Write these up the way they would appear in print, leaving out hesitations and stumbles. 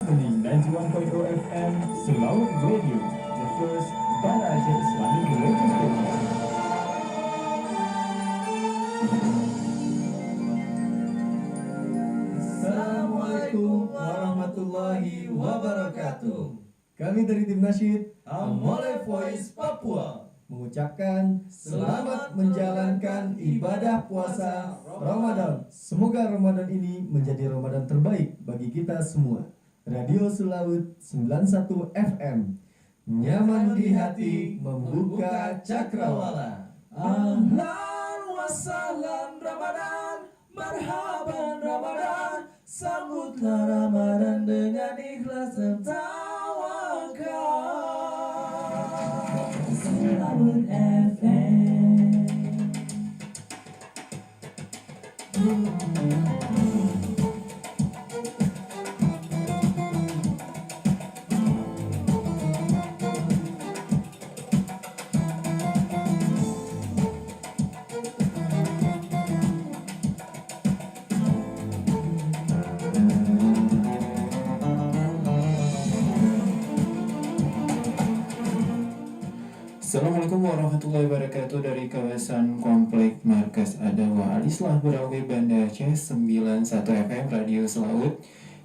listening 91.0 FM Selaut Radio, the first Banda Aceh Islamic Radio Station. Assalamualaikum warahmatullahi wabarakatuh. Kami dari tim Nasyid Amole Voice Papua mengucapkan selamat menjalankan ibadah puasa Ramadan. Semoga Ramadan ini menjadi Ramadan terbaik bagi kita semua. Radio Selaut 91 FM, nyaman di hati, membuka cakrawala. Ahlan wa sahlan Ramadan, marhaban Ramadan, sambutlah Ramadan dengan ikhlas dan tawakal. Selaut FM. Assalamualaikum warahmatullahi wabarakatuh. Dari kawasan Komplek Markas Adawa Al-Islah Berawi Banda Aceh 91 FM Radio Selaut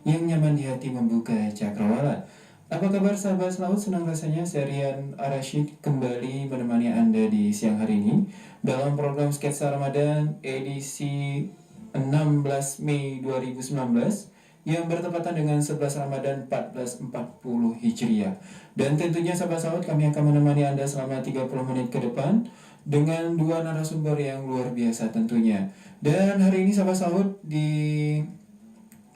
yang nyaman di hati, membuka cakrawala. Apa kabar sahabat Selaut? Senang rasanya Serian Ar-Rasyid kembali menemani Anda di siang hari ini dalam program Sketsa Ramadan edisi 16 Mei 2019 yang bertepatan dengan 11 Ramadan 1440 Hijriah. Dan tentunya sahabat Selaut, kami akan menemani Anda selama 30 menit ke depan dengan dua narasumber yang luar biasa tentunya. Dan hari ini sahabat Selaut, di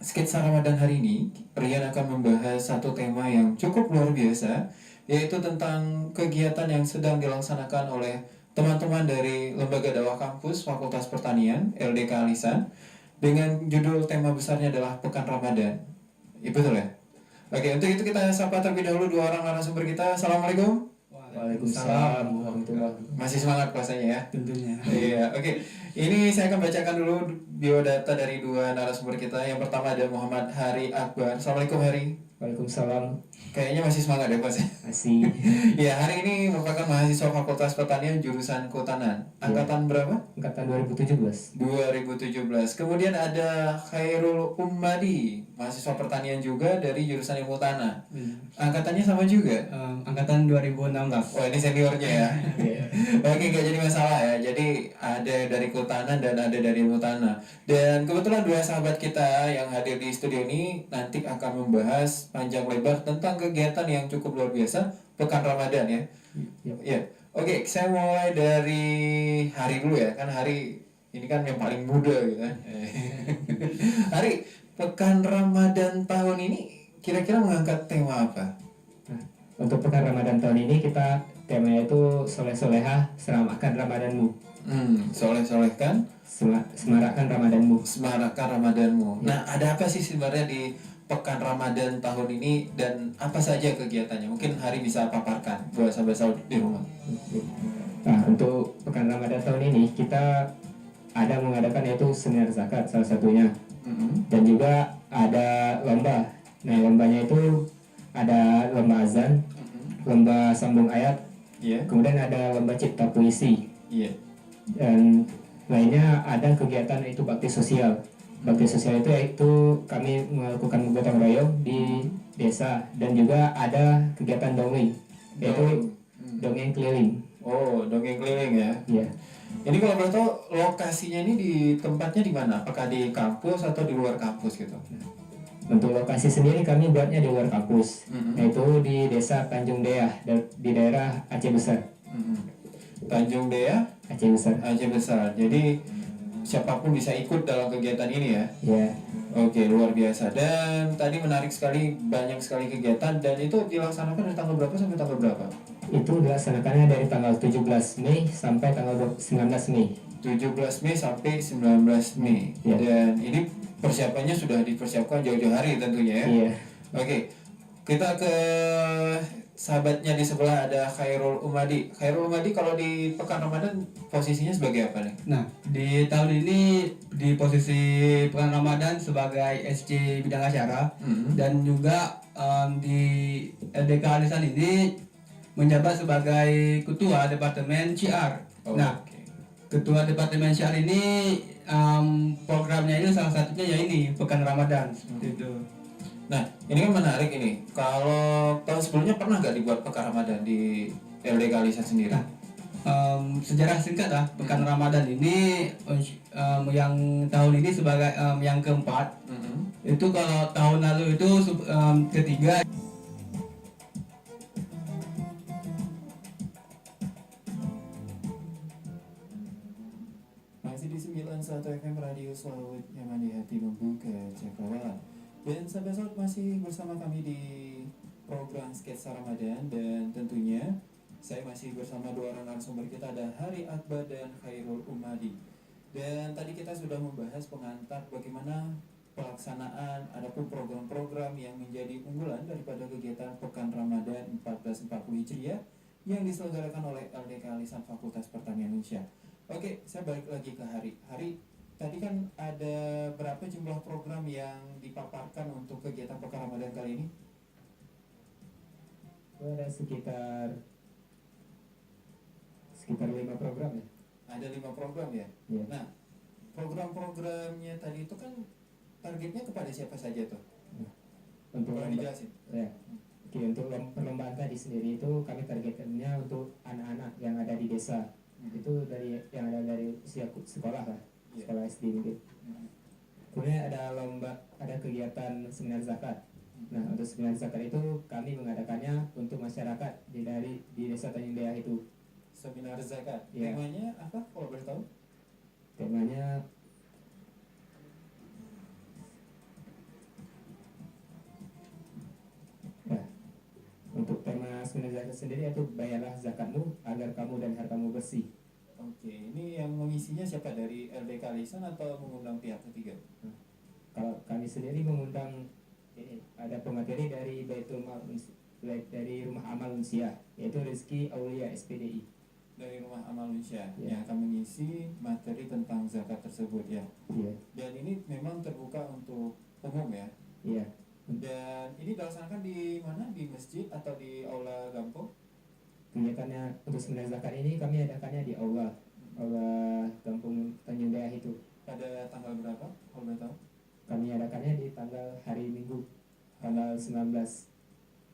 Sketsa Ramadan hari ini Rian akan membahas satu tema yang cukup luar biasa, yaitu tentang kegiatan yang sedang dilaksanakan oleh teman-teman dari Lembaga Dakwah Kampus Fakultas Pertanian LDK Alisan dengan judul tema besarnya adalah Pekan Ramadan. Betul ya? Oke, untuk itu kita sapa terlebih dahulu dua orang narasumber kita. Assalamualaikum. Waalaikumsalam warahmatullahi. Masih semangat puasanya ya? Tentunya. Iya, oke. Ini saya akan bacakan dulu biodata dari dua narasumber kita. Yang pertama ada Muhammad Hari Akbar. Assalamualaikum Hari. Waalaikumsalam. Kayaknya masih semangat ya Mas? Masih. Ya, hari ini merupakan mahasiswa Fakultas Pertanian jurusan Kehutanan. Angkatan berapa? Angkatan 2017. 2017. Kemudian ada Khairul Ummadi, mahasiswa pertanian juga dari jurusan Ilmu Tanah. Angkatannya sama juga? Angkatan 2016. Wah, ini seniornya ya. Iya. Oke, gak jadi masalah ya. Jadi ada dari Kehutanan dan ada dari Ilmu Tanah. Dan kebetulan dua sahabat kita yang hadir di studio ini nanti akan membahas panjang lebar tentang kegiatan yang cukup luar biasa Pekan Ramadan ya. Ya. Oke, saya mulai dari Hari dulu ya. Kan Hari ini kan yang paling muda gitu kan. Hari, Pekan Ramadan tahun ini kira-kira mengangkat tema apa? Nah, untuk Pekan Ramadan tahun ini kita temanya itu soleh-solehah selamatkan Ramadanmu. Soleh-solehkan, Semarakkan Ramadanmu. semarakkan Ramadanmu. Nah, ada apa sih sebenarnya di Pekan Ramadan tahun ini dan apa saja kegiatannya? Mungkin Hari bisa paparkan buat sahabat-sahabat di rumah. Nah, untuk Pekan Ramadan tahun ini kita ada mengadakan yaitu seminar zakat salah satunya. Dan juga ada lomba. Nah, lombanya itu ada lomba azan, lomba sambung ayat, Iya. kemudian ada lomba cipta puisi, Iya. dan lainnya ada kegiatan itu bakti sosial. Bakti sosial itu yaitu kami melakukan gotong royong di desa, dan juga ada kegiatan dongeng, yaitu dongeng keliling. Oh, dongeng keliling ya. Ya, Ini kalau boleh tahu lokasinya ini di tempatnya di mana? Apakah di kampus atau di luar kampus gitu? untuk lokasi sendiri kami buatnya di luar kampus, Mhm. yaitu di desa Tanjung Deah di daerah Aceh Besar. Tanjung Dea, Aceh Besar. Aceh Besar. Jadi siapapun bisa ikut dalam kegiatan ini ya. Ya, Oke, luar biasa. Dan tadi menarik sekali, banyak sekali kegiatan dan itu dilaksanakan dari tanggal berapa sampai tanggal berapa? itu dilaksanakannya dari tanggal 17 Mei sampai tanggal 19 Mei. 17 Mei sampai 19 Mei. Ya. Dan ini persiapannya sudah dipersiapkan jauh-jauh hari tentunya ya. Iya. Oke, kita ke sahabatnya di sebelah ada Khairul Umadi. Khairul Umadi kalau di Pekan Ramadan posisinya sebagai apa nih? Nah, di tahun ini di posisi Pekan Ramadan sebagai SC bidang acara dan juga di LDK Alisan ini menjabat sebagai ketua departemen CR. Nah, Oke. ketua departemen CR ini programnya ini salah satunya ya ini Pekan Ramadan seperti itu. Nah, ini kan menarik ini. Kalau tahun sebelumnya pernah nggak dibuat Pekan Ramadan di LDK Alisan sendiri? Sejarah singkat lah Pekan Ramadan ini yang tahun ini sebagai yang keempat. Itu kalau tahun lalu itu ketiga. Masih di 91 FM Radio Selaut, nyaman di hati membuka cakrawala. Dan sahabat masih bersama kami di program Sketsa Ramadan, dan tentunya saya masih bersama dua orang narasumber kita, ada Hari Akbar dan Khairul Umadi. Dan tadi kita sudah membahas pengantar bagaimana pelaksanaan adapun program-program yang menjadi unggulan daripada kegiatan Pekan Ramadan 1440 Hijriah yang diselenggarakan oleh LDK Alisan Fakultas Pertanian Indonesia. Oke, saya balik lagi ke Hari. Hari, tadi kan ada berapa jumlah program yang dipaparkan untuk kegiatan Pekan Ramadan kali ini? Ada sekitar 5 program ya. Ada 5 program ya? Iya. Nah, program-programnya tadi itu kan targetnya kepada siapa saja tuh? Untuk Boleh dijelasin? ya. Oke, untuk perlombaan tadi sendiri itu kami targetkannya untuk anak-anak yang ada di desa. Itu dari yang ada dari usia sekolah lah, sekolah SD mungkin. Kemudian ada ada kegiatan seminar zakat. Nah, untuk seminar zakat itu kami mengadakannya untuk masyarakat di desa Tanjung Daya itu. Seminar zakat. Iya. Temanya apa kalau boleh tahu? Temanya untuk tema seminar zakat sendiri itu bayarlah zakatmu agar kamu dan hartamu bersih. Oke, ini yang mengisinya siapa, dari LDK Alisan atau mengundang pihak ketiga? Kalau kami sendiri mengundang ada pemateri dari dari Rumah Amal Unsia, yaitu Rizky Aulia SPDI. Dari Rumah Amal Indonesia Ya. yang akan mengisi materi tentang zakat tersebut ya. Iya. Dan ini memang terbuka untuk umum ya. Iya. Dan ini dilaksanakan di mana? Di masjid atau di aula kampung? Kegiatannya untuk seminar zakat ini kami adakannya di aula Kampung Tanjung Daya itu. Pada tanggal berapa kalau boleh tahu? Kami adakannya di tanggal hari Minggu, tanggal 19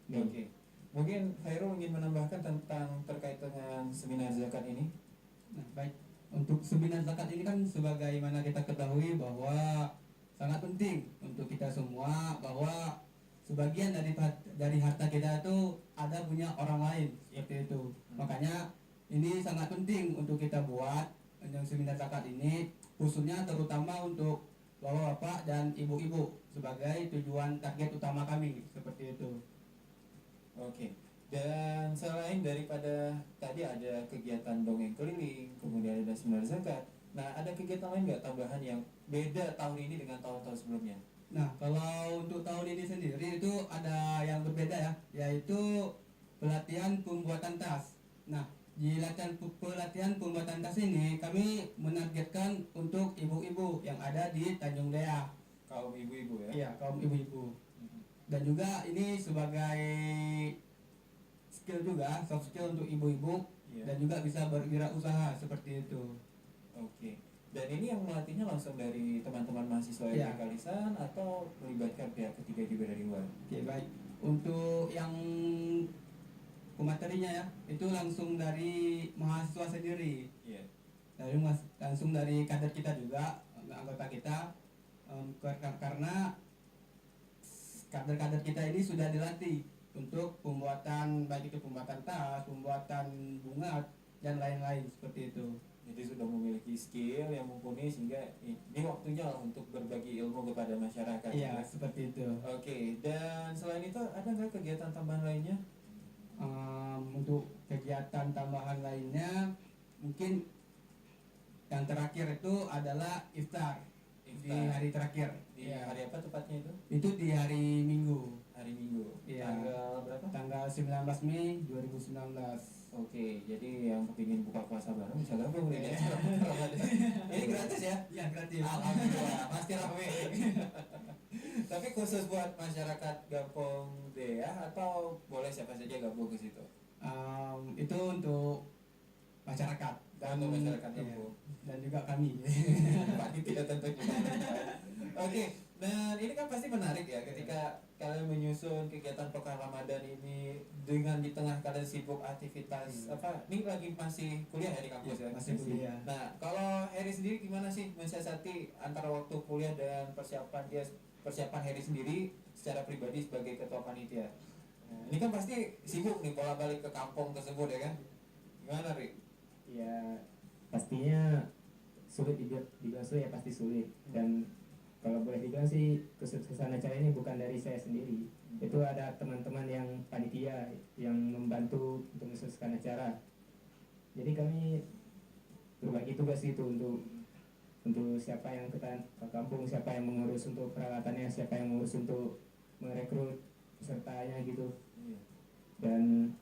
Mei. Oke. Mungkin Khairul ingin menambahkan tentang terkait dengan seminar zakat ini. Nah, baik. Untuk seminar zakat ini kan sebagaimana kita ketahui bahwa sangat penting untuk kita semua, bahwa sebagian dari harta kita itu ada punya orang lain seperti itu. Makanya ini sangat penting untuk kita buat yang seminar zakat ini, khususnya terutama untuk bapak-bapak dan ibu-ibu sebagai tujuan target utama kami seperti itu. Oke. Dan selain daripada tadi ada kegiatan dongeng keliling, kemudian ada seminar zakat. Nah, ada kegiatan lain nggak tambahan yang beda tahun ini dengan tahun-tahun sebelumnya? Nah, kalau untuk tahun ini sendiri itu ada yang berbeda ya, yaitu pelatihan pembuatan tas. Nah, di pelatihan pembuatan tas ini kami menargetkan untuk ibu-ibu yang ada di Tanjung Daya. Kaum ibu-ibu ya? Iya, kaum ibu-ibu. Dan juga ini sebagai skill juga, soft skill untuk ibu-ibu, Iya. dan juga bisa berwirausaha seperti itu. Oke. Dan ini yang melatihnya langsung dari teman-teman mahasiswa Iya. LDK Alisan atau melibatkan pihak ketiga juga dari luar? Oke, baik. Untuk yang pematerinya ya, itu langsung dari mahasiswa sendiri. Iya. Langsung dari kader kita juga, anggota kita, karena kader-kader kita ini sudah dilatih untuk pembuatan, baik itu pembuatan tas, pembuatan bunga, dan lain-lain seperti itu. Jadi sudah memiliki skill yang mumpuni sehingga ini waktunya lah untuk berbagi ilmu kepada masyarakat. Iya, seperti itu. Oke. Dan selain itu ada nggak kegiatan tambahan lainnya? Untuk kegiatan tambahan lainnya, mungkin yang terakhir itu adalah iftar di hari terakhir. Di Iya. hari apa tepatnya itu? Itu di hari Minggu. Hari Minggu. Iya. Tanggal berapa? Tanggal 9 19 Mei 2019. Oke, jadi yang kepingin buka puasa bareng bisa gabung nih ya. Ini gratis ya? Ya gratis. Alhamdulillah, pasti rame. Tapi khusus buat masyarakat Gampong Dea atau boleh siapa saja gabung ke situ? Itu untuk masyarakat Dan untuk masyarakat iya, Gampong. dan juga kami. Panitia tentunya. Oke, dan ini kan pasti menarik ya ketika kalian menyusun kegiatan pekan Ramadan ini dengan di tengah kalian sibuk aktivitas apa? Ini lagi masih kuliah ya di kampus ya? Masih kuliah. Nah, kalau Heri sendiri gimana sih mensiasati antara waktu kuliah dan persiapan Heri sendiri secara pribadi sebagai ketua panitia? Nah, ini kan pasti sibuk nih pola balik ke kampung tersebut ya kan? Gimana, Ri? Ya pastinya sulit, dibilang sulit ya pasti sulit. Dan kalau boleh dibilang sih kesuksesan acara ini bukan dari saya sendiri. Itu ada teman-teman yang panitia yang membantu untuk mensukseskan acara. Jadi kami berbagi tugas itu untuk siapa yang ke kampung, siapa yang mengurus untuk peralatannya, siapa yang mengurus untuk merekrut pesertanya gitu. Dan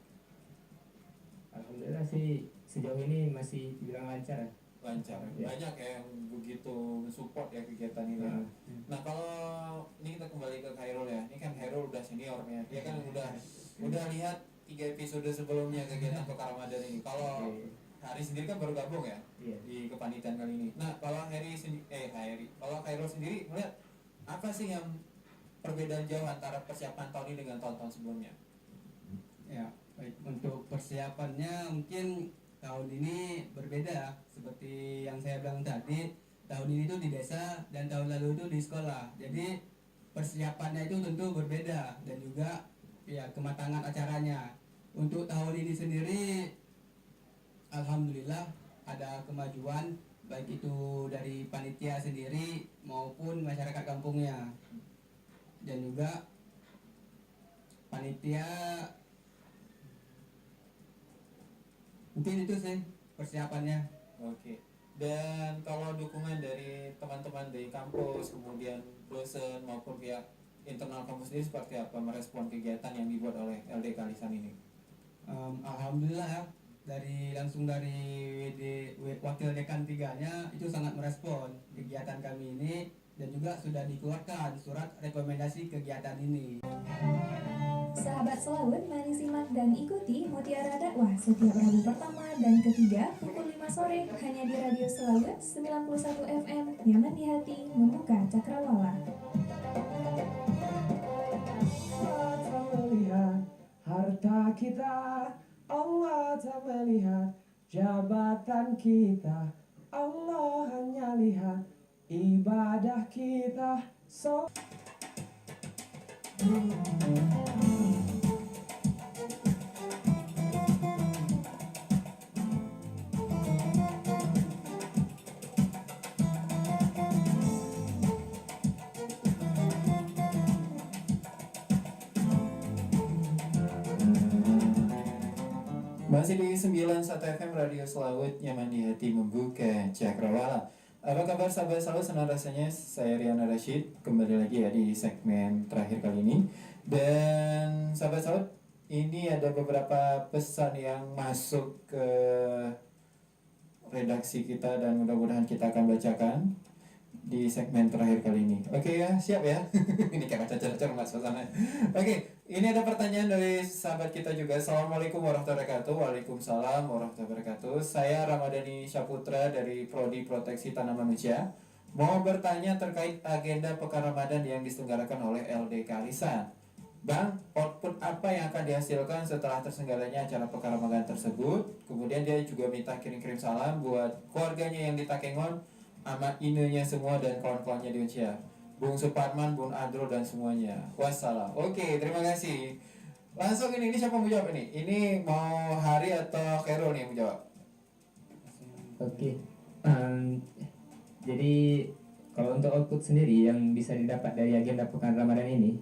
alhamdulillah sih sejauh ini masih dibilang lancar. Lancar, Ya. banyak ya yang begitu support ya kegiatan ini. Nah, kalau ini kita kembali ke Khairul ya, ini kan Khairul udah seniornya, dia kan udah lihat 3 episode sebelumnya kegiatan pekan Ramadan ini. Kalau Hari sendiri kan baru gabung ya di kepanitiaan kali ini. Nah, kalau kalau Khairul sendiri melihat apa sih yang perbedaan jauh antara persiapan tahun ini dengan tahun-tahun sebelumnya? Ya, baik, untuk persiapannya mungkin tahun ini berbeda seperti yang saya bilang tadi. Tahun ini tuh di desa dan tahun lalu itu di sekolah. Jadi persiapannya itu tentu berbeda dan juga ya kematangan acaranya. Untuk tahun ini sendiri alhamdulillah ada kemajuan baik itu dari panitia sendiri maupun masyarakat kampungnya. Dan juga panitia mungkin itu sih persiapannya. Oke. Dan kalau dukungan dari teman-teman dari kampus, kemudian dosen maupun pihak internal kampus sendiri seperti apa merespon kegiatan yang dibuat oleh LDK Lisan ini? Alhamdulillah langsung dari wakil dekan 3-nya itu sangat merespon kegiatan kami ini dan juga sudah dikeluarkan surat rekomendasi kegiatan ini. Sahabat Selaut, mari simak dan ikuti Mutiara Dakwah setiap Rabu pertama dan ketiga pukul 5 sore hanya di Radio Selaut 91 FM, nyaman di hati, membuka cakrawala. Allah tak melihat harta kita, Allah tak melihat jabatan kita, Allah hanya lihat ibadah kita. Masih di 91 FM Radio Selaut, nyaman di hati, membuka cakrawala. Apa kabar sahabat Selaut? Senang rasanya saya Riana Rashid kembali lagi ya di segmen terakhir kali ini. Dan sahabat Selaut, ini ada beberapa pesan yang masuk ke redaksi kita dan mudah-mudahan kita akan bacakan di segmen terakhir kali ini. Oke ya, siap ya? Ini kayak baca mas suasana. Oke, ini ada pertanyaan dari sahabat kita juga. Assalamualaikum warahmatullahi wabarakatuh. Waalaikumsalam warahmatullahi wabarakatuh. Saya Ramadhani Syaputra dari Prodi Proteksi Tanah Manusia. Mau bertanya terkait agenda Pekan Ramadan yang diselenggarakan oleh LDK Lisan. Bang, output apa yang akan dihasilkan setelah terselenggaranya acara Pekan Ramadan tersebut? Kemudian dia juga minta kirim-kirim salam buat keluarganya yang di Takengon, amat inenya semua dan kawan-kawannya di Uncia, Bung Suparman, Bung Adro dan semuanya. Wassalam. Oke, terima kasih. Langsung ini siapa mau jawab ini? Ini mau Hari atau Khairul nih yang mau jawab? Oke. Jadi kalau untuk output sendiri yang bisa didapat dari agenda Pekan Ramadan ini,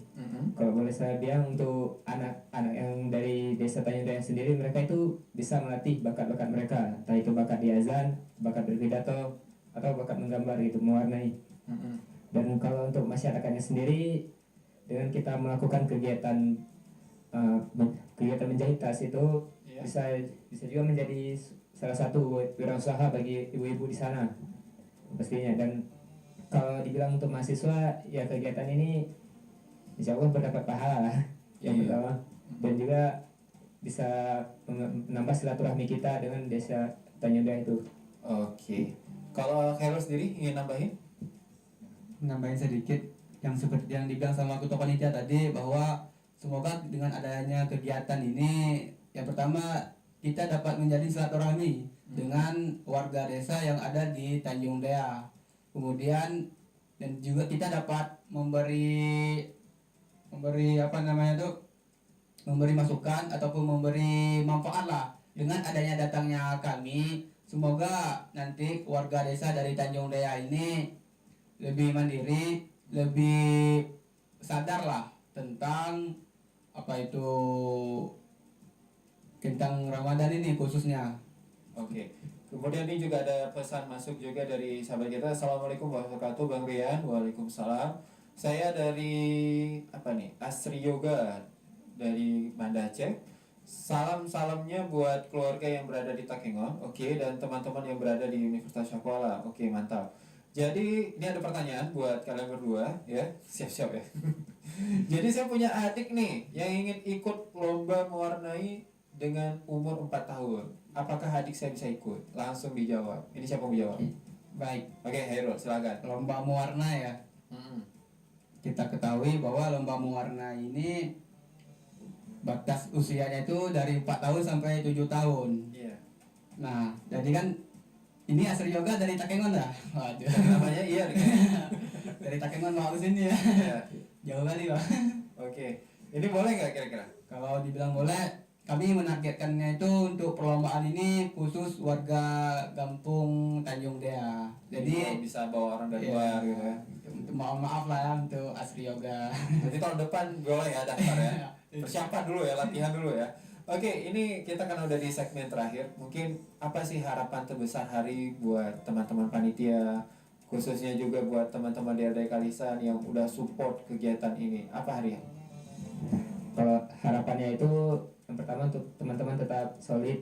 kalau boleh saya bilang untuk anak-anak yang dari Desa Tanjung Dayang sendiri, mereka itu bisa melatih bakat-bakat mereka, entah itu bakat di azan, bakat berpidato, atau bakat menggambar itu mewarnai. Dan kalau untuk masyarakatnya sendiri, dengan kita melakukan kegiatan kegiatan menjahit tas itu Iya. bisa juga menjadi salah satu wirausaha bagi ibu-ibu di sana pastinya. Dan kalau dibilang untuk mahasiswa ya kegiatan ini insya Allah berdapat pahala lah yang Iya. pertama, dan juga bisa menambah silaturahmi kita dengan desa Tanjung Daya itu. Oke. Kalau Khairul sendiri ingin nambahin? Nambahin sedikit yang seperti yang dibilang sama ketua panitia tadi, bahwa semoga dengan adanya kegiatan ini yang pertama kita dapat menjadi silaturahmi dengan warga desa yang ada di Tanjung Dea. Kemudian dan juga kita dapat memberi apa namanya tuh, memberi masukan ataupun memberi manfaat lah dengan adanya datangnya kami. Semoga nanti warga desa dari Tanjung Dea ini lebih mandiri, lebih sadar lah tentang apa itu, tentang Ramadan ini khususnya. Oke. Kemudian ini juga ada pesan masuk juga dari sahabat kita. Assalamualaikum warahmatullahi wabarakatuh, Bang Rian. Waalaikumsalam. Saya dari Asri Yoga dari Banda Aceh. Salamnya buat keluarga yang berada di Takengon, oke, dan teman-teman yang berada di Universitas Syakuala, oke, mantap. Jadi ini ada pertanyaan buat kalian berdua, ya, siap-siap ya. Jadi saya punya adik nih yang ingin ikut lomba mewarnai dengan umur 4 tahun. Apakah adik saya bisa ikut? Langsung dijawab. Ini siapa yang menjawab? Baik, Oke, Hairul, silakan. lomba mewarna ya. Kita ketahui bahwa lomba mewarna ini batas usianya itu dari 4 tahun sampai 7 tahun. Iya. Nah, jadi kan ini Asri Yoga dari Takengon dah. Waduh. Namanya iya. Dari Takengon mau ke sini ya. Iya. Jauh kali, Pak. Oke. Ini boleh nggak kira-kira? Kalau dibilang boleh, kami menargetkannya itu untuk perlombaan ini khusus warga kampung Tanjung Dea. Jadi Jadi bisa bawa orang dari ya, luar gitu ya. untuk maaf lah ya untuk Asri Yoga. Jadi tahun depan boleh ya daftar ya. Persiapan dulu ya, latihan dulu ya. Oke, ini kita kan udah di segmen terakhir. Mungkin apa sih harapan terbesar Hari buat teman-teman panitia, khususnya juga buat teman-teman di RDI Kalisan yang udah support kegiatan ini? Apa Hari? Kalau harapannya itu yang pertama untuk teman-teman tetap solid